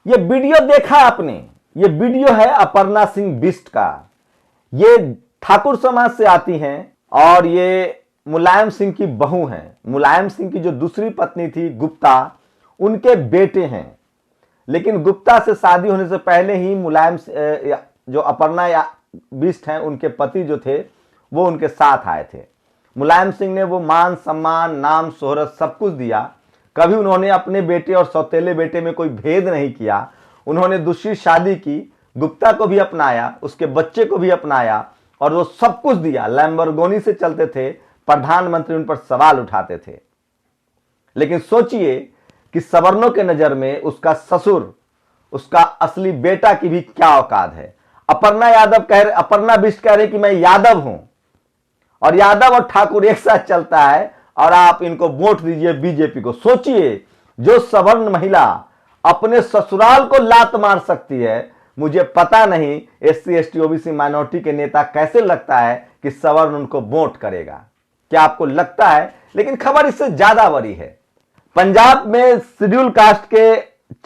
ये वीडियो देखा आपने, ये वीडियो है अपर्णा सिंह बिष्ट का। ये ठाकुर समाज से आती हैं और ये मुलायम सिंह की बहू हैं। मुलायम सिंह की जो दूसरी पत्नी थी गुप्ता, उनके बेटे हैं। लेकिन गुप्ता से शादी होने से पहले ही मुलायम जो अपर्णा बिष्ट हैं, उनके पति जो थे वो उनके साथ आए थे। मुलायम सिंह ने वो मान सम्मान नाम शोहरत सब कुछ दिया। कभी उन्होंने अपने बेटे और सौतेले बेटे में कोई भेद नहीं किया। उन्होंने दूसरी शादी की, गुप्ता को भी अपनाया, उसके बच्चे को भी अपनाया और वो सब कुछ दिया। लैम्बोर्गिनी से चलते थे, प्रधानमंत्री उन पर सवाल उठाते थे। लेकिन सोचिए कि सवर्णों के नजर में उसका ससुर, उसका असली बेटा की भी क्या औकात है। अपर्णा बिष्ट कह रहे कि मैं यादव हूं और यादव और ठाकुर एक साथ चलता है और आप इनको वोट दीजिए बीजेपी को। सोचिए, जो सवर्ण महिला अपने ससुराल को लात मार सकती है, मुझे पता नहीं एससी एसटी ओबीसी माइनॉरिटी के नेता कैसे लगता है कि सवर्ण उनको वोट करेगा। क्या आपको लगता है? लेकिन खबर इससे ज्यादा बड़ी है। पंजाब में शेड्यूल कास्ट के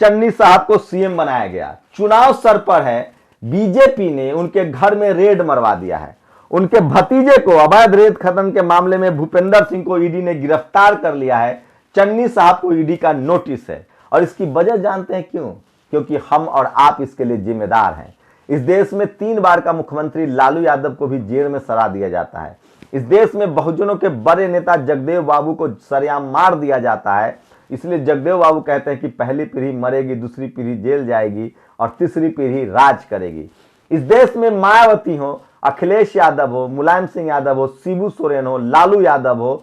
चन्नी साहब को सीएम बनाया गया। चुनाव सर पर है, बीजेपी ने उनके घर में रेड मरवा दिया है। उनके भतीजे को अवैध रेत खनन के मामले में भूपेंद्र सिंह को ईडी ने गिरफ्तार कर लिया है। चन्नी साहब को ईडी का नोटिस है और इसकी वजह जानते हैं क्यों? क्योंकि हम और आप इसके लिए जिम्मेदार हैं। इस देश में 3 बार का मुख्यमंत्री लालू यादव को भी जेल में सजा दिया जाता है। इस देश में बहुजनों के बड़े नेता जगदेव बाबू को सरेआम मार दिया जाता है। इसलिए जगदेव बाबू कहते हैं कि पहली पीढ़ी मरेगी, दूसरी पीढ़ी जेल जाएगी और तीसरी पीढ़ी राज करेगी। इस देश में मायावती हो, अखिलेश यादव हो, मुलायम सिंह यादव हो, शिबू सोरेन हो, लालू यादव हो,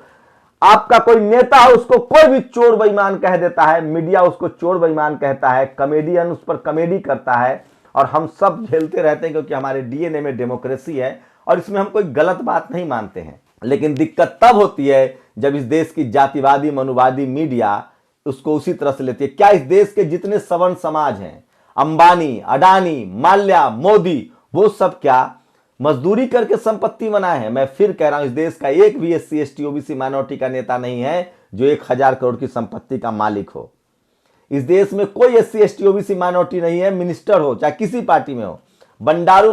आपका कोई नेता हो, उसको कोई भी चोर बेईमान कह देता है। मीडिया उसको चोर बेईमान कहता है, कॉमेडियन उस पर कॉमेडी करता है और हम सब झेलते रहते हैं क्योंकि हमारे डीएनए में डेमोक्रेसी है और इसमें हम कोई गलत बात नहीं मानते हैं। लेकिन दिक्कत तब होती है जब इस देश की जातिवादी मनुवादी मीडिया उसको उसी तरह से लेती है। क्या इस देश के जितने सवर्ण समाज हैं, अंबानी, अडानी, माल्या, मोदी, वो सब क्या मजदूरी करके संपत्ति बनाए हैं? मैं फिर कह रहा हूं, इस देश का एक भी एससी एसटी ओबीसी माइनॉरिटी का नेता नहीं है जो 1000 करोड़ की संपत्ति का मालिक हो। इस देश में कोई एससी एसटी ओबीसी माइनॉरिटी नहीं है, मिनिस्टर हो चाहे किसी पार्टी में हो। बंडारू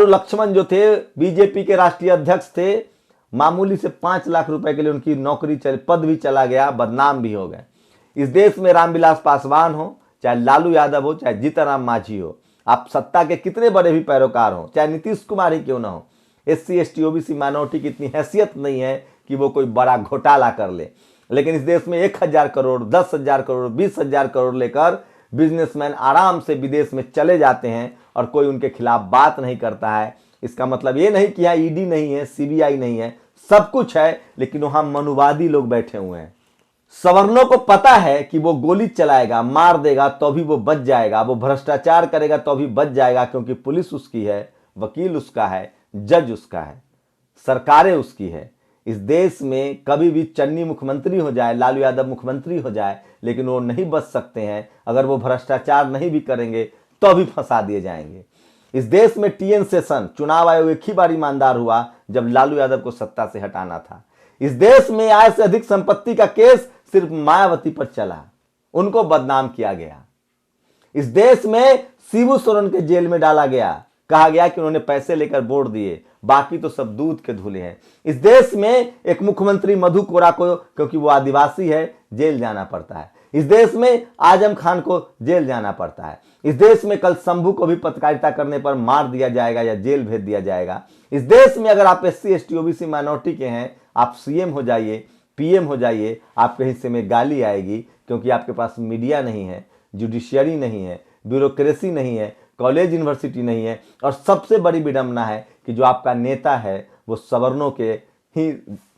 लक्ष्मण जो थे बीजेपी के राष्ट्रीय अध्यक्ष थे, मामूली से 5 लाख रुपए के लिए उनकी नौकरी पद भी चला गया, बदनाम भी हो गए। इस देश में रामविलास पासवान हो, चाहे लालू यादव हो, चाहे जीतनराम मांझी हो, आप सत्ता के कितने बड़े भी पैरोकार हो, चाहे नीतीश कुमार ही क्यों ना हो, एससी एसटी ओबीसी माइनॉरिटी की इतनी हैसियत नहीं है कि वो कोई बड़ा घोटाला कर ले। लेकिन इस देश में 1000 करोड़, 10,000 करोड़, 20,000 करोड़ लेकर बिजनेसमैन आराम से विदेश में चले जाते हैं और कोई उनके खिलाफ बात नहीं करता है। इसका मतलब ये नहीं कि यहाँ ईडी नहीं है, सीबीआई नहीं है, सब कुछ है, लेकिन वहां मनुवादी लोग बैठे हुए हैं। सवर्णों को पता है कि वो गोली चलाएगा, मार देगा तो भी वो बच जाएगा, वो भ्रष्टाचार करेगा तो भी बच जाएगा, क्योंकि पुलिस उसकी है, वकील उसका है, जज उसका है, सरकारें उसकी है। इस देश में कभी भी चन्नी मुख्यमंत्री हो जाए, लालू यादव मुख्यमंत्री हो जाए, लेकिन वो नहीं बच सकते हैं। अगर वो भ्रष्टाचार नहीं भी करेंगे तो भी फंसा दिए जाएंगे। इस देश में टीएन सेशन चुनाव आयोग एक ही बार ईमानदार हुआ जब लालू यादव को सत्ता से हटाना था। इस देश में आय से अधिक संपत्ति का केस सिर्फ मायावती पर चला, उनको बदनाम किया गया। इस देश में शिबू सोरेन के जेल में डाला गया, कहा गया कि उन्होंने पैसे लेकर वोट दिए, बाकी तो सब दूध के धुले हैं। इस देश में एक मुख्यमंत्री मधु कोरा को, क्योंकि वो आदिवासी है, जेल जाना पड़ता है। इस देश में आजम खान को जेल जाना पड़ता है। इस देश में कल शंभू को भी पत्रकारिता करने पर मार दिया जाएगा या जेल भेज दिया जाएगा। इस देश में अगर आप एससी एसटी ओबीसी माइनॉरिटी के हैं, आप सीएम हो जाइए, पीएम हो जाइए, आपके हिस्से में गाली आएगी, क्योंकि आपके पास मीडिया नहीं है, जुडिशियरी नहीं है, ब्यूरोक्रेसी नहीं है, कॉलेज यूनिवर्सिटी नहीं है, और सबसे बड़ी विडंबना है कि जो आपका नेता है वो सवर्णों के ही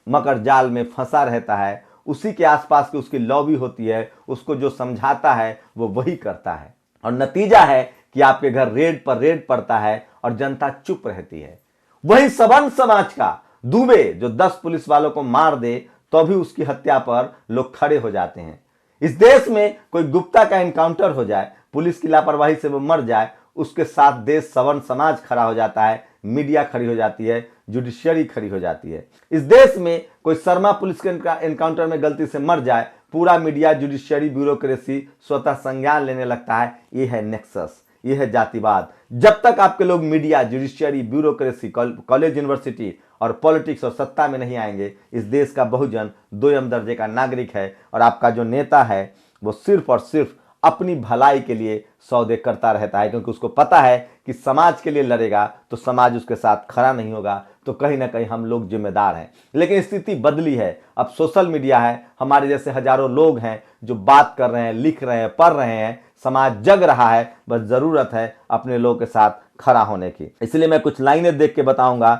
मकर जाल में फंसा रहता है। उसी के आसपास की उसकी लॉबी होती है, उसको जो समझाता है वो वही करता है, और नतीजा है कि आपके घर रेड पर रेड पड़ता है और जनता चुप रहती है। वही सवर्ण समाज का दुबे जो 10 पुलिस वालों को मार दे तो भी उसकी हत्या पर लोग खड़े हो जाते हैं। इस देश में कोई गुप्ता का एनकाउंटर हो जाए, पुलिस की लापरवाही से वो मर जाए, उसके साथ देश सवर्ण समाज खड़ा हो जाता है, मीडिया खड़ी हो जाती है, जुडिशियरी खड़ी हो जाती है। इस देश में कोई शर्मा पुलिस के एनकाउंटर में गलती से मर जाए, पूरा मीडिया जुडिशियरी ब्यूरोक्रेसी स्वतः संज्ञान लेने लगता है। ये है नेक्सस, ये है जातिवाद। जब तक आपके लोग media, judiciary, bureaucracy, college, university और पॉलिटिक्स और सत्ता में नहीं आएंगे, इस देश का बहुजन दोयम दर्जे का नागरिक है और आपका जो नेता है वो सिर्फ और सिर्फ अपनी भलाई के लिए सौदे करता रहता है, क्योंकि उसको पता है कि समाज के लिए लड़ेगा तो समाज उसके साथ खड़ा नहीं होगा, तो कहीं ना कहीं हम लोग जिम्मेदार हैं। लेकिन स्थिति बदली है, अब सोशल मीडिया है, हमारे जैसे हजारों लोग हैं जो बात कर रहे हैं, लिख रहे हैं, पढ़ रहे हैं, समाज जग रहा है, बस जरूरत है अपने लोगों के साथ खड़ा होने की। इसलिए मैं कुछ लाइनें देख के बताऊंगा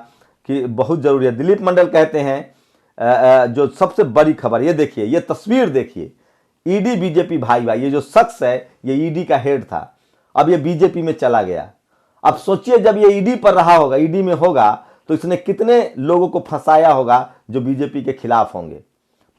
कि बहुत जरूरी है। दिलीप मंडल कहते हैं जो सबसे बड़ी खबर, ये देखिए, ये तस्वीर देखिए, ईडी बीजेपी भाई भाई, ये जो शख्स है ये ईडी का हेड था, अब ये बीजेपी में चला गया। अब सोचिए जब ये ईडी पर रहा होगा, ईडी में होगा, तो इसने कितने लोगों को फंसाया होगा जो बीजेपी के खिलाफ होंगे।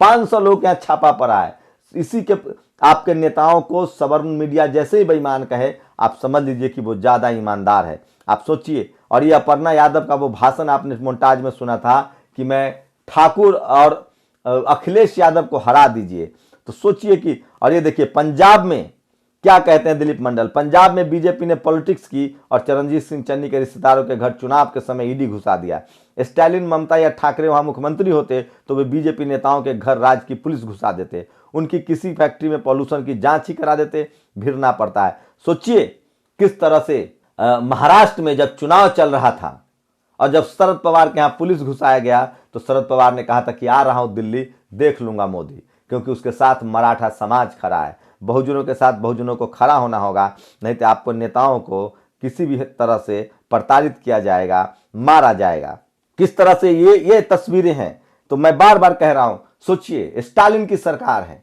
500 लोग यहाँ छापा पड़ा है। इसी के आपके नेताओं को सवर्ण मीडिया जैसे ही बेईमान कहे, आप समझ लीजिए कि वो ज्यादा ईमानदार है। आप सोचिए, और ये अपर्णा यादव का वो भाषण आपने मोन्टाज में सुना था कि मैं ठाकुर और अखिलेश यादव को हरा दीजिए, तो सोचिए कि, और ये देखिए पंजाब में क्या कहते हैं दिलीप मंडल, पंजाब में बीजेपी ने पॉलिटिक्स की और चरणजीत सिंह चन्नी के रिश्तेदारों के घर चुनाव के समय ईडी घुसा दिया। स्टालिन, ममता या ठाकरे वहां मुख्यमंत्री होते तो वे बीजेपी नेताओं के घर राज्य की पुलिस घुसा देते, उनकी किसी फैक्ट्री में पॉल्यूशन की जांच ही करा देते, भिड़ना पड़ता है। सोचिए किस तरह से महाराष्ट्र में जब चुनाव चल रहा था और जब शरद पवार के यहाँ पुलिस घुसाया गया, तो शरद पवार ने कहा था कि आ रहा हूं दिल्ली, देख लूंगा मोदी, क्योंकि उसके साथ मराठा समाज खड़ा है। बहुजनों के साथ बहुजनों को खड़ा होना होगा, नहीं तो आपको नेताओं को किसी भी तरह से प्रताड़ित किया जाएगा, मारा जाएगा। किस तरह से ये तस्वीरें हैं, तो मैं बार बार कह रहा हूं, सोचिए स्टालिन की सरकार है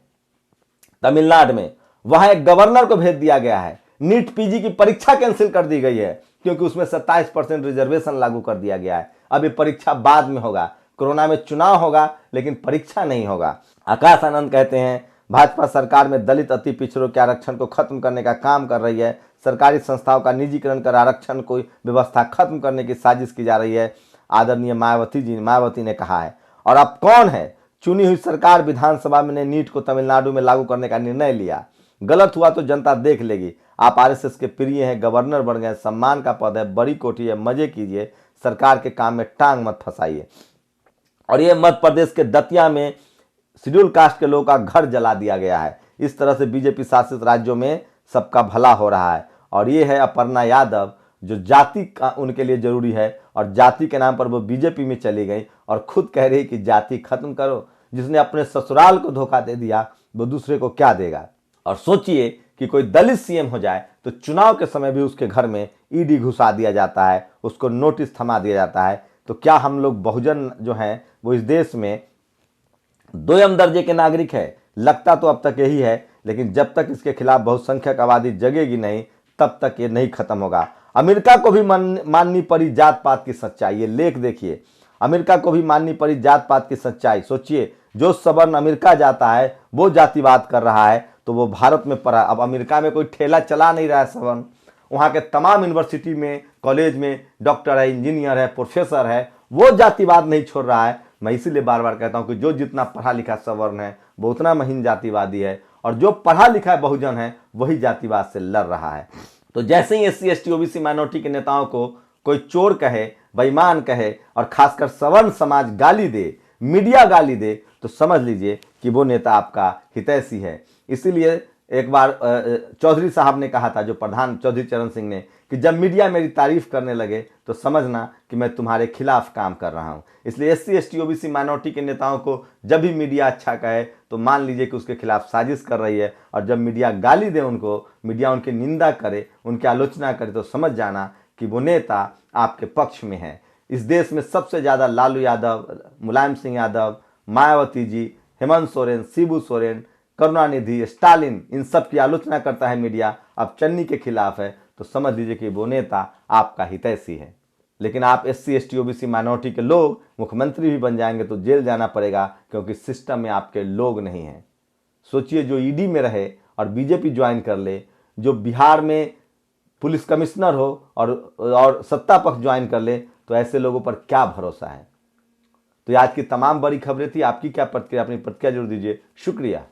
तमिलनाडु में, वहां एक गवर्नर को भेज दिया गया है, नीट पीजी की परीक्षा कैंसिल कर दी गई है क्योंकि उसमें 27% रिजर्वेशन लागू कर दिया गया है। अब ये परीक्षा बाद में होगा, कोरोना में चुनाव होगा लेकिन परीक्षा नहीं होगा। आकाश आनंद कहते हैं भाजपा सरकार में दलित अति पिछड़ों के आरक्षण को खत्म करने का काम कर रही है, सरकारी संस्थाओं का निजीकरण कर आरक्षण को व्यवस्था खत्म करने की साजिश की जा रही है, आदरणीय मायावती ने कहा है। और अब कौन है, चुनी हुई सरकार विधानसभा में ने नीट को तमिलनाडु में लागू करने का निर्णय लिया, गलत हुआ तो जनता देख लेगी। आप आरएसएस के प्रिय हैं, गवर्नर बन गए, सम्मान का पद है, बड़ी कोठी है, मजे कीजिए, सरकार के काम में टांग मत फंसाइए। और ये मध्य प्रदेश के दतिया में शेड्यूल कास्ट के लोगों का घर जला दिया गया है। इस तरह से बीजेपी शासित राज्यों में सबका भला हो रहा है। और ये है अपर्णा यादव, जो जाति का उनके लिए जरूरी है और जाति के नाम पर वो बीजेपी में चली गई और खुद कह रही कि जाति खत्म करो। जिसने अपने ससुराल को धोखा दे दिया वो दूसरे को क्या देगा। और सोचिए कि कोई दलित सीएम हो जाए तो चुनाव के समय भी उसके घर में ईडी घुसा दिया जाता है, उसको नोटिस थमा दिया जाता है। तो क्या हम लोग बहुजन जो हैं वो इस देश में दोयम दर्जे के नागरिक है? लगता तो अब तक यही है, लेकिन जब तक इसके खिलाफ बहुसंख्यक आबादी जगेगी नहीं तब तक ये नहीं खत्म होगा। अमेरिका को भी माननी पड़ी जात पात की सच्चाई। ये लेख देखिए, अमेरिका को भी माननी पड़ी जात पात की सच्चाई। सोचिए जो सवर्ण अमेरिका जाता है वो जातिवाद कर रहा है तो वो भारत में पढ़ा। अब अमेरिका में कोई ठेला चला नहीं रहा है सवर्ण, वहाँ के तमाम यूनिवर्सिटी में, कॉलेज में डॉक्टर है, इंजीनियर है, प्रोफेसर है, वो जातिवाद नहीं छोड़ रहा है। मैं इसीलिए बार बार कहता हूं कि जो जितना पढ़ा लिखा सवर्ण है वो उतना महीन जातिवादी है, और जो पढ़ा लिखा बहुजन है वही जातिवाद से लड़ रहा है। तो जैसे ही एससी एसटी ओबीसी माइनॉरिटी के नेताओं को कोई चोर कहे, बेईमान कहे और खासकर सवर्ण समाज गाली दे, मीडिया गाली दे, तो समझ लीजिए कि वो नेता आपका हितैषी है। इसीलिए एक बार चौधरी साहब ने कहा था, जो प्रधान चौधरी चरण सिंह ने, कि जब मीडिया मेरी तारीफ करने लगे तो समझना कि मैं तुम्हारे खिलाफ काम कर रहा हूं। इसलिए एससी एसटी ओबीसी माइनॉरिटी के नेताओं को जब भी मीडिया अच्छा कहे तो मान लीजिए कि उसके खिलाफ साजिश कर रही है, और जब मीडिया गाली दे उनको, मीडिया उनकी निंदा करे, उनकी आलोचना करे, तो समझ जाना कि वो नेता आपके पक्ष में है। इस देश में सबसे ज़्यादा लालू यादव, मुलायम सिंह यादव, मायावती जी, हेमंत सोरेन, शिबू सोरेन, करुणानिधि, स्टालिन, इन सब की आलोचना करता है मीडिया। अब चन्नी के खिलाफ है तो समझ लीजिए कि वो नेता आपका हितैषी है। लेकिन आप एससी एसटी ओबीसी माइनॉरिटी के लोग मुख्यमंत्री भी बन जाएंगे तो जेल जाना पड़ेगा, क्योंकि सिस्टम में आपके लोग नहीं हैं। सोचिए जो ईडी में रहे और बीजेपी ज्वाइन कर ले, जो बिहार में पुलिस कमिश्नर हो और सत्ता पक्ष ज्वाइन कर ले, तो ऐसे लोगों पर क्या भरोसा है। तो आज की तमाम बड़ी खबरें थी। आपकी क्या प्रतिक्रिया, अपनी प्रतिक्रिया जरूर दीजिए। शुक्रिया।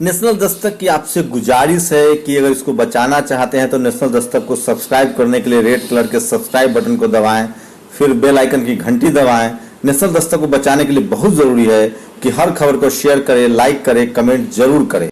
नेशनल दस्तक की आपसे गुजारिश है कि अगर इसको बचाना चाहते हैं तो नेशनल दस्तक को सब्सक्राइब करने के लिए रेड कलर के सब्सक्राइब बटन को दबाएं, फिर बेल आइकन की घंटी दबाएं। नेशनल दस्तक को बचाने के लिए बहुत ज़रूरी है कि हर खबर को शेयर करें, लाइक करें, कमेंट जरूर करें।